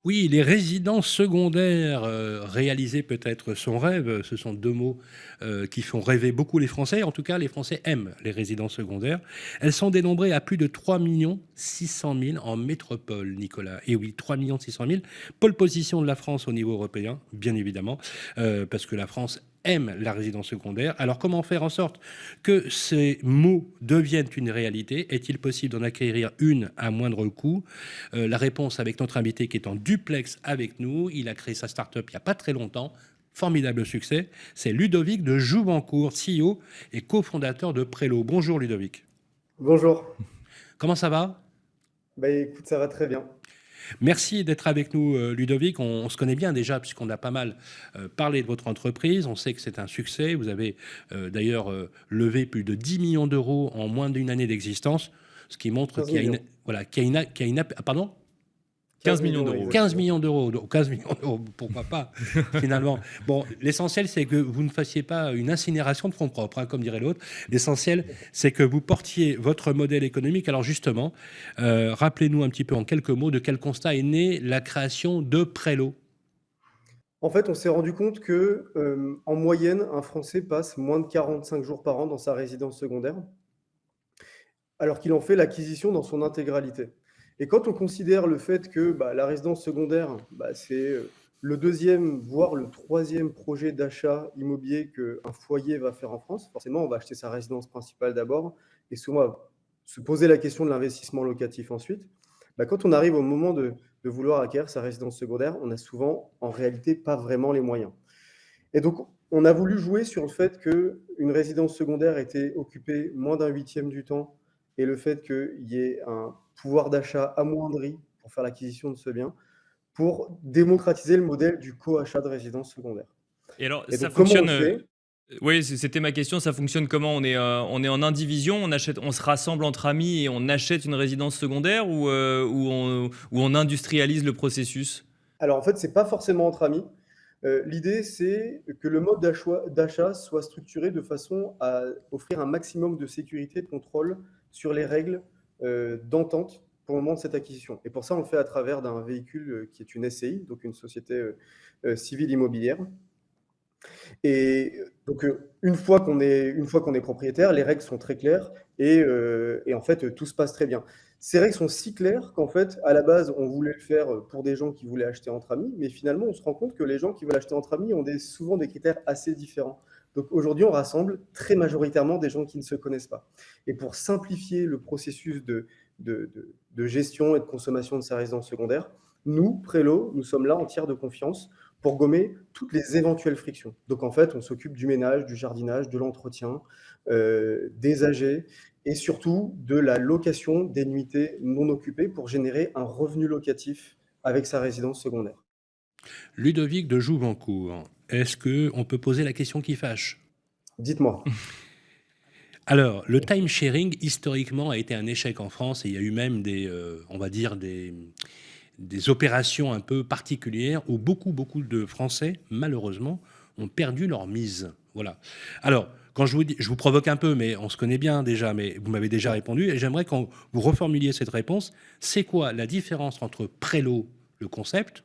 Oui, les résidences secondaires, réaliser peut-être son rêve, ce sont 2 mots, qui font rêver beaucoup les Français. En tout cas, les Français aiment les résidences secondaires. Elles sont dénombrées à plus de 3 600 000 en métropole, Nicolas. Et oui, 3 600 000. Pole position de la France au niveau européen, bien évidemment, parce que la France aime la résidence secondaire. Alors, comment faire en sorte que ces mots deviennent une réalité? Est-il possible d'en acquérir une à moindre coût? La réponse avec notre invité qui est en duplex avec nous. Il a créé sa start-up il n'y a pas très longtemps. Formidable succès. C'est Ludovic de Jouvencourt, CEO et cofondateur de Prélo. Bonjour Ludovic. Bonjour. Comment ça va? Bah écoute, ça va très bien. Merci d'être avec nous, Ludovic. On se connaît bien déjà puisqu'on a pas mal parlé de votre entreprise. On sait que c'est un succès. Vous avez d'ailleurs levé plus de 10 millions d'euros en moins d'une année d'existence, ce qui montre 15 qu'il y a une, millions. voilà, qu'il y a une, pardon? 15 15 millions millions, d'euros, oui. 15 exactement. millions d'euros, donc 15 millions d'euros, pourquoi pas, finalement. Bon, l'essentiel, c'est que vous ne fassiez pas une incinération de fonds propres, hein, comme dirait l'autre. L'essentiel, c'est que vous portiez votre modèle économique. Alors justement, rappelez-nous un petit peu en quelques mots de quel constat est née la création de Prélo. En fait, on s'est rendu compte que, en moyenne, un Français passe moins de 45 jours par an dans sa résidence secondaire, alors qu'il en fait l'acquisition dans son intégralité. Et quand on considère le fait que la résidence secondaire, c'est le deuxième, voire le troisième projet d'achat immobilier qu'un foyer va faire en France, forcément, on va acheter sa résidence principale d'abord et souvent se poser la question de l'investissement locatif ensuite. Quand on arrive au moment de vouloir acquérir sa résidence secondaire, on n'a souvent, en réalité, pas vraiment les moyens. Et donc, on a voulu jouer sur le fait qu'une résidence secondaire était occupée moins d'un huitième du temps et le fait qu'il y ait un pouvoir d'achat amoindri pour faire l'acquisition de ce bien, pour démocratiser le modèle du co-achat de résidence secondaire. Et alors, Et ça donc, comment on fonctionne. le fait? Oui, c'était ma question. Ça fonctionne comment? On est en indivision, on se rassemble entre amis et on achète une résidence secondaire ou on industrialise le processus? Alors, en fait, c'est pas forcément entre amis. L'idée, c'est que le mode d'achat soit structuré de façon à offrir un maximum de sécurité et de contrôle sur les règles d'entente pour le moment de cette acquisition. Et pour ça, on le fait à travers d'un véhicule qui est une SCI, donc une société civile immobilière. Et donc, une fois qu'on est propriétaire, les règles sont très claires et en fait, tout se passe très bien. Ces règles sont si claires qu'en fait, à la base, on voulait le faire pour des gens qui voulaient acheter entre amis, mais finalement, on se rend compte que les gens qui veulent acheter entre amis ont souvent des critères assez différents. Donc aujourd'hui, on rassemble très majoritairement des gens qui ne se connaissent pas. Et pour simplifier le processus de gestion et de consommation de sa résidence secondaire, nous, Prélo, nous sommes là en tiers de confiance pour gommer toutes les éventuelles frictions. Donc en fait, on s'occupe du ménage, du jardinage, de l'entretien, des AG et surtout de la location des nuitées non occupées pour générer un revenu locatif avec sa résidence secondaire. Ludovic de Jouvencourt, est-ce qu'on peut poser la question qui fâche? Dites-moi. Alors, le time sharing, historiquement, a été un échec en France et il y a eu même des, on va dire, des opérations un peu particulières où beaucoup de Français, malheureusement, ont perdu leur mise. Voilà. Alors, quand je vous dis, je vous provoque un peu, mais on se connaît bien déjà, mais vous m'avez déjà répondu, et j'aimerais quand vous reformuliez cette réponse. C'est quoi la différence entre Prélo, le concept,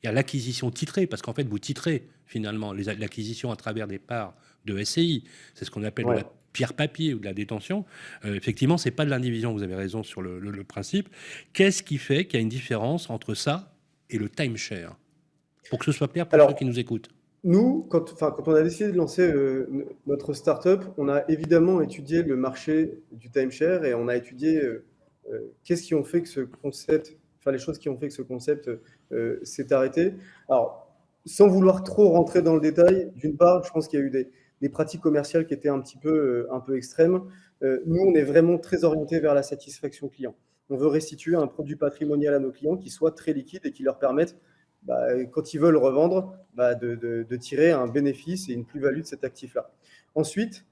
il y a l'acquisition titrée, parce qu'en fait, vous titrez finalement l'acquisition à travers des parts de SCI. C'est ce qu'on appelle de Ouais. la pierre papier ou de la détention. Effectivement, c'est pas de l'indivision, vous avez raison sur le principe. Qu'est-ce qui fait qu'il y a une différence entre ça et le timeshare? Pour que ce soit clair pour ceux qui Alors, nous écoutent. nous, quand on a décidé de lancer notre startup, on a évidemment étudié le marché du timeshare et on a étudié qu'est-ce qui ont fait que ce concept, enfin les choses qui ont fait que ce concept s'est arrêté. Alors, sans vouloir trop rentrer dans le détail, d'une part, je pense qu'il y a eu des pratiques commerciales qui étaient un peu extrêmes. Nous, on est vraiment très orienté vers la satisfaction client. On veut restituer un produit patrimonial à nos clients qui soit très liquide et qui leur permette, quand ils veulent revendre, de tirer un bénéfice et une plus-value de cet actif-là. Ensuite,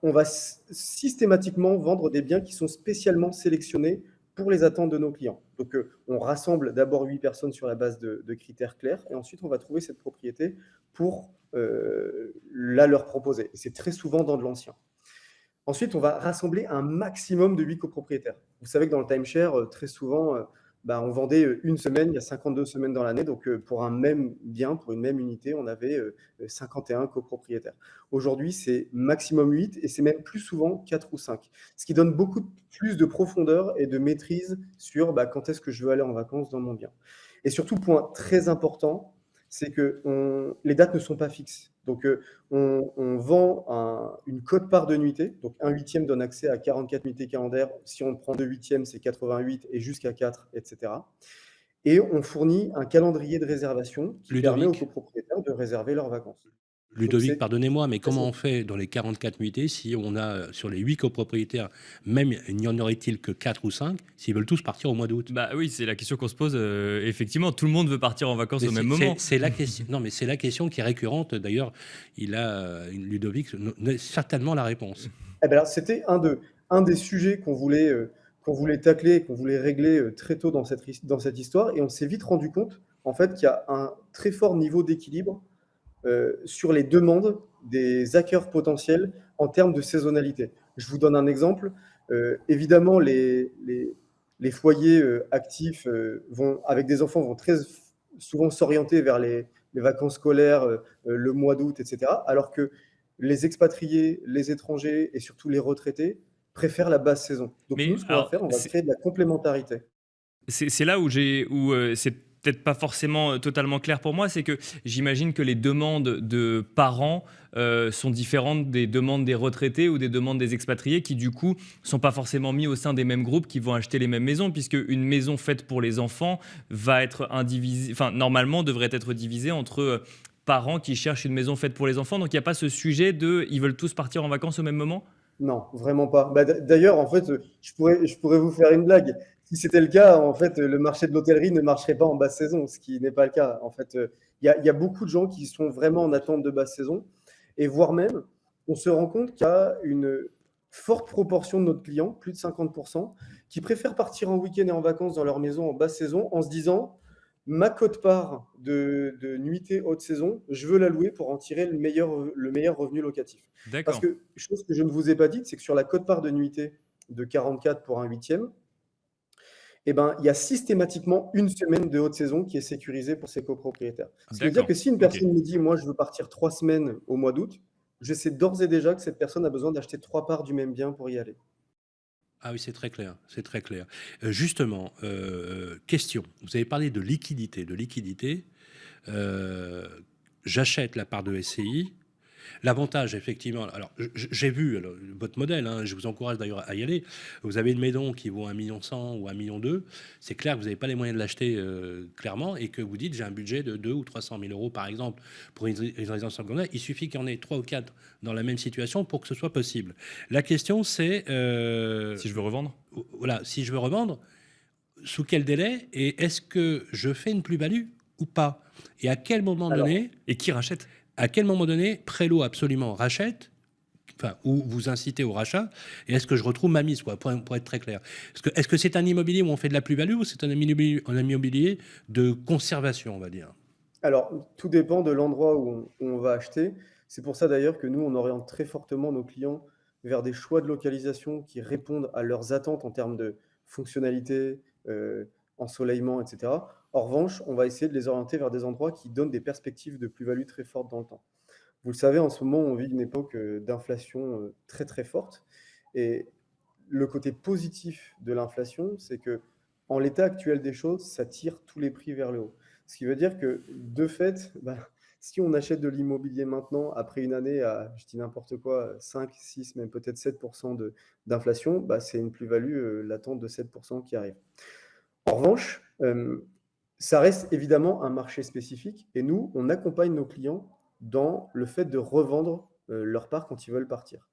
on va systématiquement vendre des biens qui sont spécialement sélectionnés pour les attentes de nos clients. Donc, on rassemble d'abord 8 personnes sur la base de critères clairs et ensuite, on va trouver cette propriété pour la leur proposer. Et c'est très souvent dans de l'ancien. Ensuite, on va rassembler un maximum de 8 copropriétaires. Vous savez que dans le timeshare, très souvent, on vendait une semaine, il y a 52 semaines dans l'année. Donc, pour un même bien, pour une même unité, on avait 51 copropriétaires. Aujourd'hui, c'est maximum 8 et c'est même plus souvent 4 ou 5. Ce qui donne beaucoup plus de profondeur et de maîtrise sur quand est-ce que je veux aller en vacances dans mon bien. Et surtout, point très important, c'est que les dates ne sont pas fixes. Donc, on vend une quote-part de nuitées. Donc, un huitième donne accès à 44 nuitées calendaires. Si on prend 2 huitièmes, c'est 88 et jusqu'à 4, etc. Et on fournit un calendrier de réservation qui permet aux Ludovic, copropriétaires de réserver leurs vacances. Donc, Ludovic, c'est pardonnez-moi, mais très comment on simple. fait dans les 44 nuitées si on a sur les 8 copropriétaires, même n'y en aurait-il que 4 ou 5, s'ils veulent tous partir au mois d'août? Bah oui, c'est la question qu'on se pose. Effectivement, tout le monde veut partir en vacances Mais au même moment. c'est la question. Non, mais c'est la question qui est récurrente. D'ailleurs, Ludovic, certainement la réponse. Eh ben alors, c'était un des sujets qu'on voulait tacler, qu'on voulait régler très tôt dans cette histoire. Et on s'est vite rendu compte, en fait, qu'il y a un très fort niveau d'équilibre sur les demandes des hackers potentiels en termes de saisonnalité. Je vous donne un exemple. Évidemment, les foyers actifs avec des enfants vont très souvent s'orienter vers les vacances scolaires, le mois d'août, etc. Alors que les expatriés, les étrangers et surtout les retraités préfèrent la basse saison. Donc Mais nous, ce qu'on va alors, faire, on va créer de la complémentarité. c'est là où c'est peut-être pas forcément totalement clair pour moi, c'est que j'imagine que les demandes de parents sont différentes des demandes des retraités ou des demandes des expatriés qui du coup sont pas forcément mis au sein des mêmes groupes qui vont acheter les mêmes maisons, puisque une maison faite pour les enfants va être indivisée, enfin normalement devrait être divisée entre parents qui cherchent une maison faite pour les enfants. Donc il n'y a pas ce sujet de ils veulent tous partir en vacances au même moment. Non, vraiment pas. D'ailleurs, en fait, je pourrais vous faire une blague. Si c'était le cas, en fait, le marché de l'hôtellerie ne marcherait pas en basse saison, ce qui n'est pas le cas. En fait, il y a beaucoup de gens qui sont vraiment en attente de basse saison, et voire même, on se rend compte qu'il y a une forte proportion de notre clients, plus de 50%, qui préfèrent partir en week-end et en vacances dans leur maison en basse saison en se disant, ma quote-part de nuitée haute saison, je veux la louer pour en tirer le meilleur revenu locatif. Parce D'accord. que, chose que je ne vous ai pas dite, c'est que sur la quote-part de nuitée de 44 pour un huitième, il y a systématiquement une semaine de haute saison qui est sécurisée pour ses copropriétaires. Ce qui veut dire D'accord. que si une Ok. personne me dit, moi, je veux partir 3 semaines au mois d'août, je sais d'ores et déjà que cette personne a besoin d'acheter 3 parts du même bien pour y aller. Ah oui, c'est très clair, c'est très clair. Justement, question. Vous avez parlé de liquidité, euh, j'achète la part de SCI. L'avantage, effectivement, alors j'ai vu votre modèle, hein, je vous encourage d'ailleurs à y aller. Vous avez une maison qui vaut 1,1 million ou 1,2 million. C'est clair que vous n'avez pas les moyens de l'acheter clairement et que vous dites j'ai un budget de 200 ou 300 000 euros par exemple pour une résidence secondaire. Il suffit qu'il y en ait 3 ou 4 dans la même situation pour que ce soit possible. La question c'est Si je veux revendre. voilà, si je veux revendre, sous quel délai et est-ce que je fais une plus-value ou pas? Et Alors, Et qui rachète? à quel moment donné, Prélo absolument rachète, enfin, ou vous incitez au rachat, et est-ce que je retrouve ma mise, quoi, pour être très clair. Est-ce que c'est un immobilier où on fait de la plus-value ou c'est un immobilier de conservation, on va dire? Alors, tout dépend de l'endroit où on va acheter. C'est pour ça d'ailleurs que nous, on oriente très fortement nos clients vers des choix de localisation qui répondent à leurs attentes en termes de fonctionnalité, ensoleillement, etc. En revanche, on va essayer de les orienter vers des endroits qui donnent des perspectives de plus-value très fortes dans le temps. Vous le savez, en ce moment, on vit une époque d'inflation très très forte. Et le côté positif de l'inflation, c'est que en l'état actuel des choses, ça tire tous les prix vers le haut. Ce qui veut dire que, de fait, si on achète de l'immobilier maintenant, après une année à, je dis n'importe quoi, 5, 6, même peut-être 7% d'inflation, c'est une plus-value latente de 7% qui arrive. En revanche, ça reste évidemment un marché spécifique et nous, on accompagne nos clients dans le fait de revendre leur part quand ils veulent partir.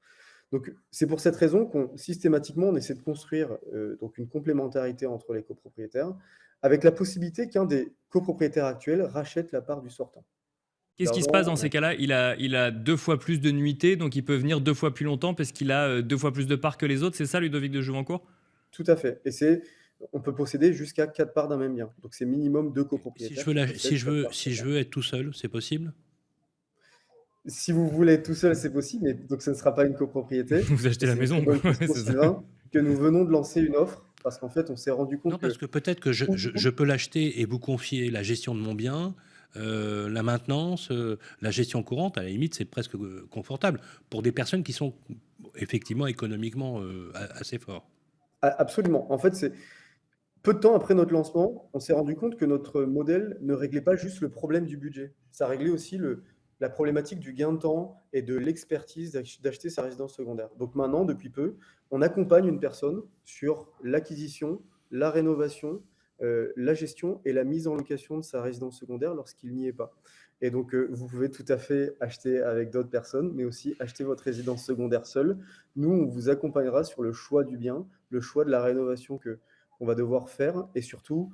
Donc, c'est pour cette raison qu'on systématiquement, on essaie de construire donc une complémentarité entre les copropriétaires avec la possibilité qu'un des copropriétaires actuels rachète la part du sortant. Qu'est-ce qui se passe D'argent, dans ces cas-là? Il a 2 fois plus de nuitées, donc il peut venir 2 fois plus longtemps parce qu'il a 2 fois plus de parts que les autres. C'est ça, Ludovic de Juvancourt? tout à fait. Et on peut posséder jusqu'à 4 parts d'un même bien. Donc, c'est minimum 2 Si je copropriétaires veux, qui si possèdent je 4 veux, parts si je chacun. veux être tout seul, c'est possible? Si vous voulez être tout seul, c'est possible, mais donc ce ne sera pas une copropriété. Vous achetez Et la c'est une très maison. bonne Ouais, question, c'est ça. Sylvain, que nous venons de lancer une offre parce qu'en fait, on s'est rendu Non, compte parce que... que peut-être que je peux l'acheter et vous confier la gestion de mon bien, la maintenance, la gestion courante, à la limite, c'est presque confortable pour des personnes qui sont effectivement économiquement assez forts. Absolument. En fait, c'est peu de temps après notre lancement, on s'est rendu compte que notre modèle ne réglait pas juste le problème du budget. Ça réglait aussi la problématique du gain de temps et de l'expertise d'acheter sa résidence secondaire. Donc maintenant, depuis peu, on accompagne une personne sur l'acquisition, la rénovation, la gestion et la mise en location de sa résidence secondaire lorsqu'il n'y est pas. Et donc, vous pouvez tout à fait acheter avec d'autres personnes, mais aussi acheter votre résidence secondaire seule. Nous, on vous accompagnera sur le choix du bien, le choix de la rénovation qu'on va devoir faire et surtout,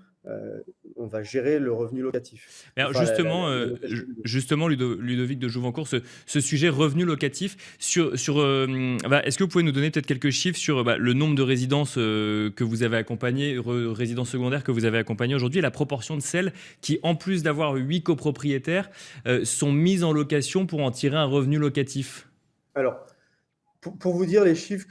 on va gérer le revenu locatif. Alors Enfin, justement, la location du bien. justement Ludovic de Jouvencourt, ce sujet revenu locatif, est-ce que vous pouvez nous donner peut-être quelques chiffres sur le nombre de résidences que vous avez accompagnées, résidences secondaires que vous avez accompagnées aujourd'hui, et la proportion de celles qui, en plus d'avoir 8 copropriétaires, sont mises en location pour en tirer un revenu locatif? Alors, pour vous dire les chiffres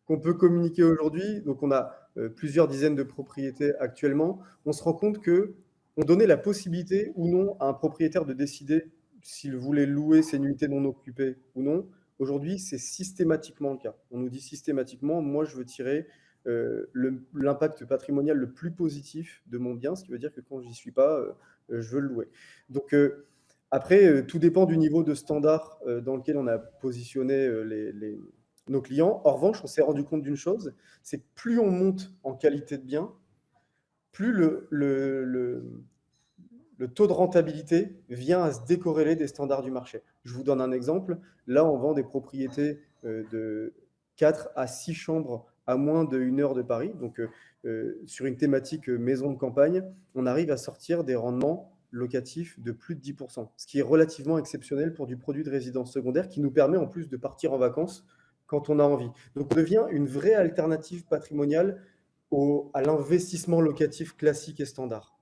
qu'on peut communiquer aujourd'hui, donc on a plusieurs dizaines de propriétés actuellement, on se rend compte qu'on donnait la possibilité ou non à un propriétaire de décider s'il voulait louer ses nuitées non occupées ou non. Aujourd'hui, c'est systématiquement le cas. On nous dit systématiquement, moi je veux tirer l'impact patrimonial le plus positif de mon bien, ce qui veut dire que quand j'y suis pas, je veux le louer. Donc après, tout dépend du niveau de standard dans lequel on a positionné nos clients. En revanche, on s'est rendu compte d'une chose, c'est que plus on monte en qualité de bien, plus le taux de rentabilité vient à se décorréler des standards du marché. Je vous donne un exemple. Là, on vend des propriétés de 4 à 6 chambres à moins d'1 heure de Paris. Donc, sur une thématique maison de campagne, on arrive à sortir des rendements locatifs de plus de 10%, ce qui est relativement exceptionnel pour du produit de résidence secondaire qui nous permet en plus de partir en vacances quand on a envie. Donc, on devient une vraie alternative patrimoniale à l'investissement locatif classique et standard.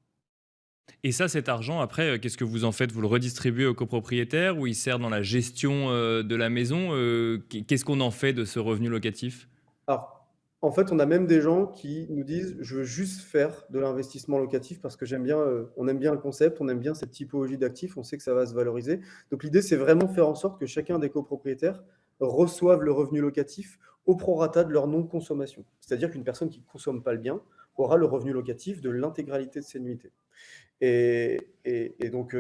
Et ça, cet argent, après, qu'est-ce que vous en faites? Vous le redistribuez aux copropriétaires ou il sert dans la gestion de la maison? Qu'est-ce qu'on en fait de ce revenu locatif? Alors, en fait, on a même des gens qui nous disent, je veux juste faire de l'investissement locatif parce que on aime bien le concept, on aime bien cette typologie d'actifs, on sait que ça va se valoriser. Donc l'idée, c'est vraiment faire en sorte que chacun des copropriétaires reçoive le revenu locatif au prorata de leur non-consommation. C'est-à-dire qu'une personne qui ne consomme pas le bien aura le revenu locatif de l'intégralité de ses nuitées. Et donc,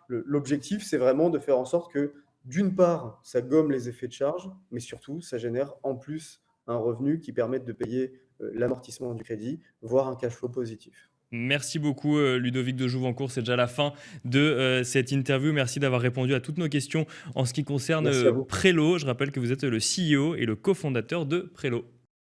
l'objectif, c'est vraiment de faire en sorte que, d'une part, ça gomme les effets de charge, mais surtout, ça génère en plus un revenu qui permette de payer l'amortissement du crédit, voire un cash flow positif. Merci beaucoup Ludovic de Jouvencourt, c'est déjà la fin de cette interview. Merci d'avoir répondu à toutes nos questions en ce qui concerne Merci à vous. Prelo. Je rappelle que vous êtes le CEO et le cofondateur de Prelo.